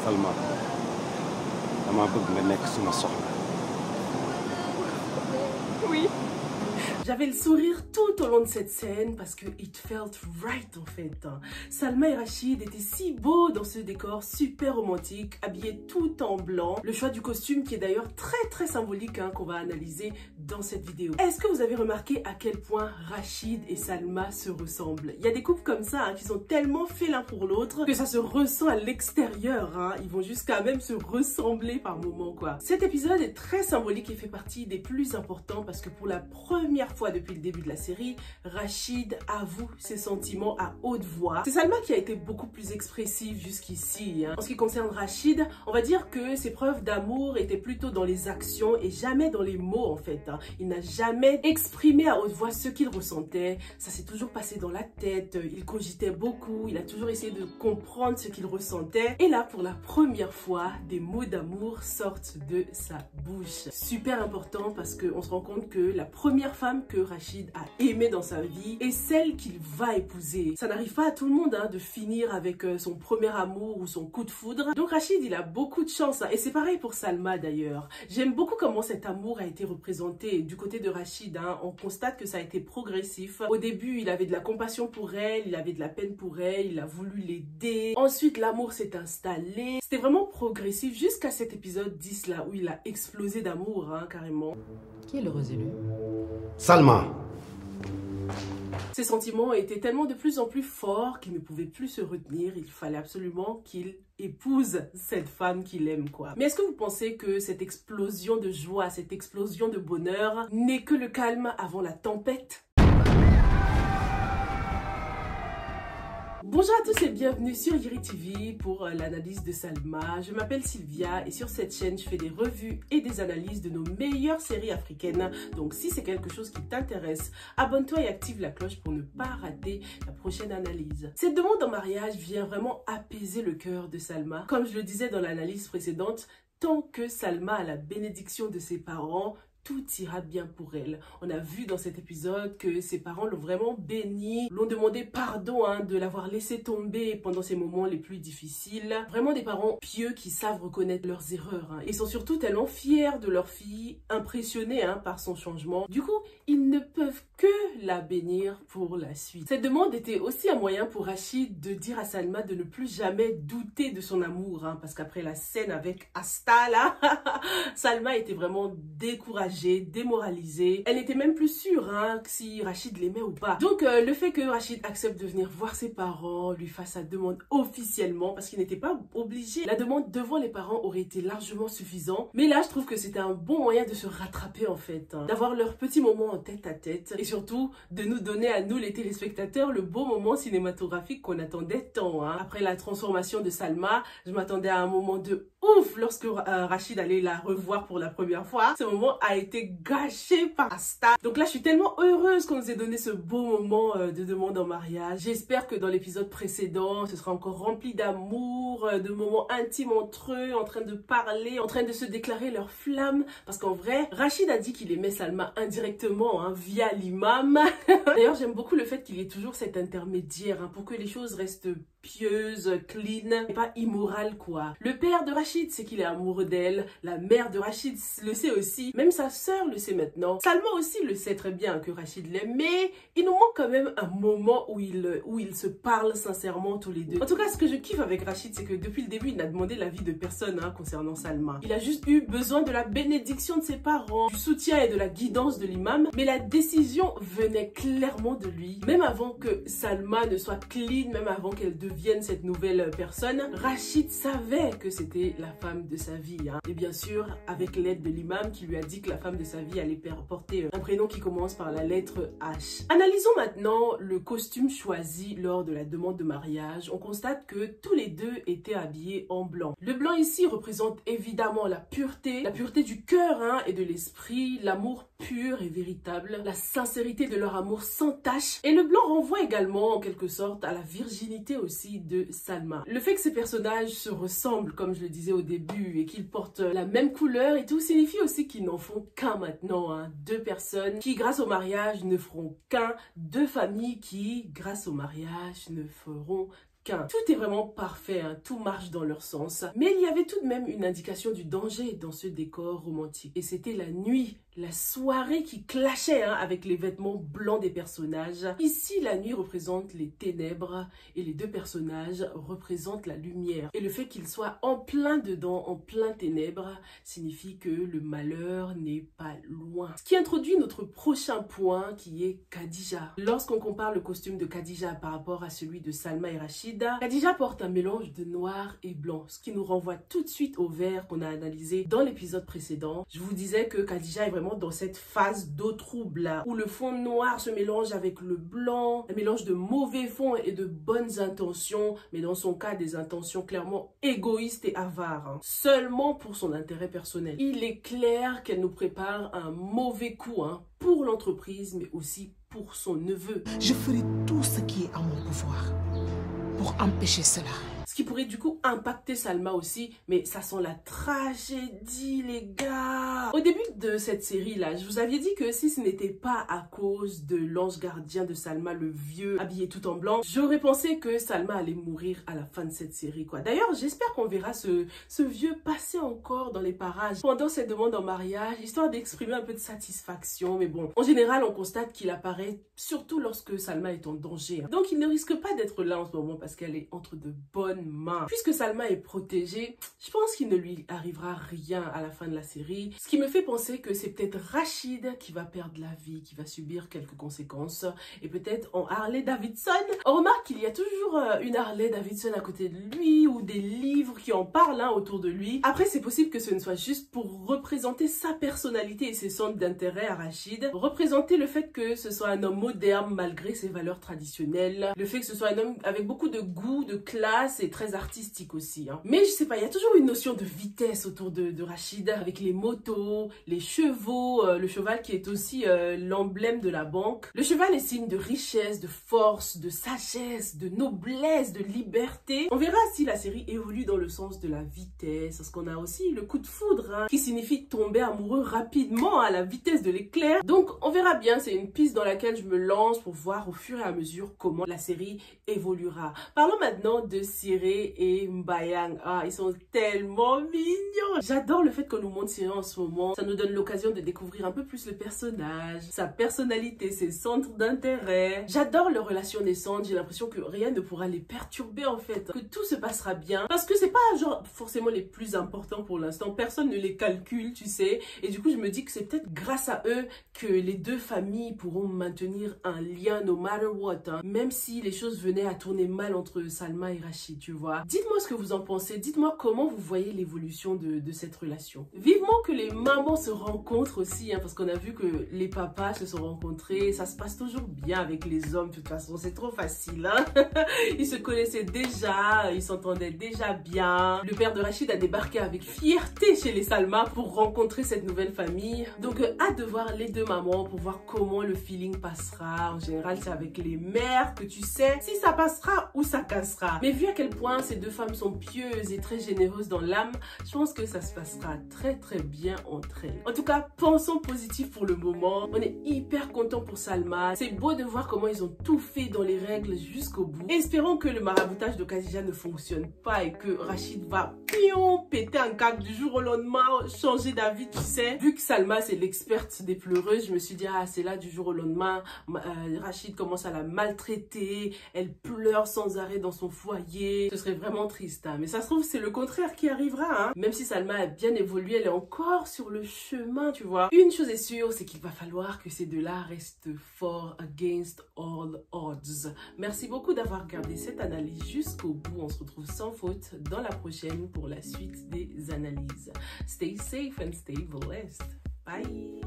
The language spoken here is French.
Salma, dama bëgg nga nekk suma soxna. Oui. J'avais le sourire tout au long de cette scène parce que it felt right en fait. Salma et Rachid étaient si beaux dans ce décor super romantique, habillés tout en blanc. Le choix du costume qui est d'ailleurs très symbolique qu'on va analyser dans cette vidéo. Est-ce que vous avez remarqué à quel point Rachid et Salma se ressemblent? Il y a des couples comme ça qui sont tellement faits l'un pour l'autre que ça se ressent à l'extérieur. Ils vont jusqu'à même se ressembler par moments quoi. Cet épisode est très symbolique et fait partie des plus importants parce que pour la première fois depuis le début de la série, Rachid avoue ses sentiments à haute voix. C'est Salma qui a été beaucoup plus expressive jusqu'ici. En ce qui concerne Rachid, on va dire que ses preuves d'amour étaient plutôt dans les actions et jamais dans les mots en fait. Il n'a jamais exprimé à haute voix ce qu'il ressentait. Ça s'est toujours passé dans la tête. Il cogitait beaucoup. Il a toujours essayé de comprendre ce qu'il ressentait. Et là, pour la première fois, des mots d'amour sortent de sa bouche. Super important parce qu'on se rend compte que la première femme que Rachid a aimée dans sa vie est celle qu'il va épouser. Ça n'arrive pas à tout le monde de finir avec son premier amour ou son coup de foudre. Donc Rachid, il a beaucoup de chance. Et c'est pareil pour Salma d'ailleurs. J'aime beaucoup comment cet amour a été représenté du côté de Rachid. On constate que ça a été progressif. Au début, il avait de la compassion pour elle, il avait de la peine pour elle, il a voulu l'aider. Ensuite, l'amour s'est installé. C'était vraiment progressif jusqu'à cet épisode 10 là où il a explosé d'amour carrément. Qui est l'heureux élu? Salma. Ses sentiments étaient tellement de plus en plus forts qu'il ne pouvait plus se retenir. Il fallait absolument qu'il épouse cette femme qu'il aime quoi. Mais est-ce que vous pensez que cette explosion de joie, cette explosion de bonheur n'est que le calme avant la tempête? Bonjour à tous et bienvenue sur Yiri TV pour l'analyse de Salma. Je m'appelle Sylvia et sur cette chaîne, je fais des revues et des analyses de nos meilleures séries africaines. Donc si c'est quelque chose qui t'intéresse, abonne-toi et active la cloche pour ne pas rater la prochaine analyse. Cette demande en mariage vient vraiment apaiser le cœur de Salma. Comme je le disais dans l'analyse précédente, tant que Salma a la bénédiction de ses parents, tout ira bien pour elle. On a vu dans cet épisode que ses parents l'ont vraiment bénie, l'ont demandé pardon de l'avoir laissé tomber pendant ces moments les plus difficiles. Vraiment des parents pieux qui savent reconnaître leurs erreurs. Ils sont surtout tellement fiers de leur fille, impressionnés par son changement. Du coup, ils ne peuvent que la bénir pour la suite. Cette demande était aussi un moyen pour Rachid de dire à Salma de ne plus jamais douter de son amour. Parce qu'après la scène avec Asta, là, Salma était vraiment découragée, démoralisée. Elle n'était même plus sûre si Rachid l'aimait ou pas. Donc le fait que Rachid accepte de venir voir ses parents, lui fasse sa demande officiellement, parce qu'il n'était pas obligé. La demande devant les parents aurait été largement suffisant. Mais là, je trouve que c'était un bon moyen de se rattraper en fait. D'avoir leur petit moment en tête à tête. Et surtout, de nous donner à nous les téléspectateurs le beau moment cinématographique qu'on attendait tant. Après la transformation de Salma, je m'attendais à un moment de ouf lorsque Rachid allait la revoir pour la première fois. Ce moment a été gâché par Asta. Donc là, je suis tellement heureuse qu'on nous ait donné ce beau moment de demande en mariage. J'espère que dans l'épisode précédent, ce sera encore rempli d'amour, de moments intimes entre eux, en train de parler, en train de se déclarer leur flamme. Parce qu'en vrai, Rachid a dit qu'il aimait Salma indirectement, via l'imam. D'ailleurs, j'aime beaucoup le fait qu'il y ait toujours cet intermédiaire pour que les choses restent pieuses, clean, et pas immorales quoi. Le père de Rachid sait qu'il est amoureux d'elle, la mère de Rachid le sait aussi, même sa sœur le sait maintenant. Salma aussi le sait très bien que Rachid l'aime, mais il nous manque quand même un moment où ils se parlent sincèrement tous les deux. En tout cas, ce que je kiffe avec Rachid, c'est que depuis le début, il n'a demandé l'avis de personne concernant Salma. Il a juste eu besoin de la bénédiction de ses parents, du soutien et de la guidance de l'imam, mais la décision venait clairement de lui. Même avant que Salma ne soit clean, même avant qu'elle devienne cette nouvelle personne, Rachid savait que c'était la femme de sa vie. Et bien sûr, avec l'aide de l'imam qui lui a dit que la femme de sa vie allait porter un prénom qui commence par la lettre H. Analysons maintenant le costume choisi lors de la demande de mariage. On constate que tous les deux étaient habillés en blanc. Le blanc ici représente évidemment la pureté du cœur et de l'esprit, l'amour pur et véritable, la sincérité de leur amour sans tache. Et le blanc renvoie également en quelque sorte à la virginité aussi de Salma. Le fait que ces personnages se ressemblent, comme je le disais au début, et qu'ils portent la même couleur et tout, signifie aussi qu'ils n'en font qu'un maintenant. Deux personnes qui, grâce au mariage, ne feront qu'un. Deux familles qui, grâce au mariage, ne feront qu'un. Tout est vraiment parfait, hein, tout marche dans leur sens. Mais il y avait tout de même une indication du danger dans ce décor romantique. Et c'était la nuit, la soirée qui clashait avec les vêtements blancs des personnages. Ici, la nuit représente les ténèbres et les deux personnages représentent la lumière. Et le fait qu'ils soient en plein dedans, en plein ténèbres, signifie que le malheur n'est pas loin. Ce qui introduit notre prochain point qui est Khadija. Lorsqu'on compare le costume de Khadija par rapport à celui de Salma et Rachida, Khadija porte un mélange de noir et blanc, ce qui nous renvoie tout de suite au vert qu'on a analysé dans l'épisode précédent. Je vous disais que Khadija est vraiment dans cette phase d'eau trouble là, où le fond noir se mélange avec le blanc, un mélange de mauvais fonds et de bonnes intentions, mais dans son cas des intentions clairement égoïstes et avares, seulement pour son intérêt personnel. Il est clair qu'elle nous prépare un mauvais coup pour l'entreprise, mais aussi pour son neveu. Je ferai tout ce qui est à mon pouvoir pour empêcher cela. Ce qui pourrait du coup impacter Salma aussi, mais ça sent la tragédie les gars. Au début de cette série là, je vous avais dit que si ce n'était pas à cause de l'ange gardien de Salma, le vieux habillé tout en blanc, j'aurais pensé que Salma allait mourir à la fin de cette série quoi. D'ailleurs j'espère qu'on verra ce vieux passer encore dans les parages pendant cette demande en mariage, histoire d'exprimer un peu de satisfaction, mais bon, en général on constate qu'il apparaît surtout lorsque Salma est en danger. Donc il ne risque pas d'être là en ce moment parce qu'elle est entre de bonnes main. Puisque Salma est protégée, je pense qu'il ne lui arrivera rien à la fin de la série. Ce qui me fait penser que c'est peut-être Rachid qui va perdre la vie, qui va subir quelques conséquences. Et peut-être en Harley Davidson. On remarque qu'il y a toujours une Harley Davidson à côté de lui ou des livres qui en parlent autour de lui. Après, c'est possible que ce ne soit juste pour représenter sa personnalité et ses centres d'intérêt à Rachid. Représenter le fait que ce soit un homme moderne malgré ses valeurs traditionnelles. Le fait que ce soit un homme avec beaucoup de goût, de classe et très artistique aussi. Mais je sais pas, il y a toujours une notion de vitesse autour de Rachid avec les motos, les chevaux, le cheval qui est aussi l'emblème de la banque. Le cheval est signe de richesse, de force, de sagesse, de noblesse, de liberté. On verra si la série évolue dans le sens de la vitesse, parce qu'on a aussi le coup de foudre qui signifie tomber amoureux rapidement à la vitesse de l'éclair. Donc on verra bien, c'est une piste dans laquelle je me lance pour voir au fur et à mesure comment la série évoluera. Parlons maintenant de Siré et Mbayang. Ah, ils sont tellement mignons. J'adore le fait qu'on nous montre Siré en ce moment. Ça nous donne l'occasion de découvrir un peu plus le personnage, sa personnalité, ses centres d'intérêt. J'adore leur relation naissante. J'ai l'impression que rien ne pourra les perturber en fait. Que tout se passera bien. Parce que c'est pas genre forcément les plus importants pour l'instant. Personne ne les calcule, tu sais. Et du coup, je me dis que c'est peut-être grâce à eux que les deux familles pourront maintenir un lien no matter what. Même si les choses venaient à tourner mal entre Salma et Rachid, tu vois. Dites-moi ce que vous en pensez. Dites-moi comment vous voyez l'évolution de cette relation. Vivement que les mamans se rencontrent aussi, parce qu'on a vu que les papas se sont rencontrés. Ça se passe toujours bien avec les hommes, de toute façon. C'est trop facile, Ils se connaissaient déjà, ils s'entendaient déjà bien. Le père de Rachid a débarqué avec fierté chez les Salma pour rencontrer cette nouvelle famille. Donc, hâte de voir les deux mamans pour voir comment le feeling passera. En général, c'est avec les mères que tu sais si ça passera ou ça cassera. Mais vu à quel point ces deux femmes sont pieuses et très généreuses dans l'âme, je pense que ça se passera très très bien entre elles. En tout cas, pensons positif pour le moment. On est hyper content pour Salma. C'est beau de voir comment ils ont tout fait dans les règles jusqu'au bout. Et espérons que le maraboutage de Khadija ne fonctionne pas et que Rachid va péter un câble du jour au lendemain, changer d'avis, tu sais. Vu que Salma c'est l'experte des pleureuses, je me suis dit ah c'est là du jour au lendemain, Rachid commence à la maltraiter, elle pleure sans arrêt dans son foyer. Ce serait vraiment triste, mais ça se trouve c'est le contraire qui arrivera, Même si Salma a bien évolué, elle est encore sur le chemin, tu vois. Une chose est sûre, c'est qu'il va falloir que ces deux-là restent forts against all odds. Merci beaucoup d'avoir regardé cette analyse jusqu'au bout. On se retrouve sans faute dans la prochaine pour la suite des analyses. Stay safe and stay blessed. Bye.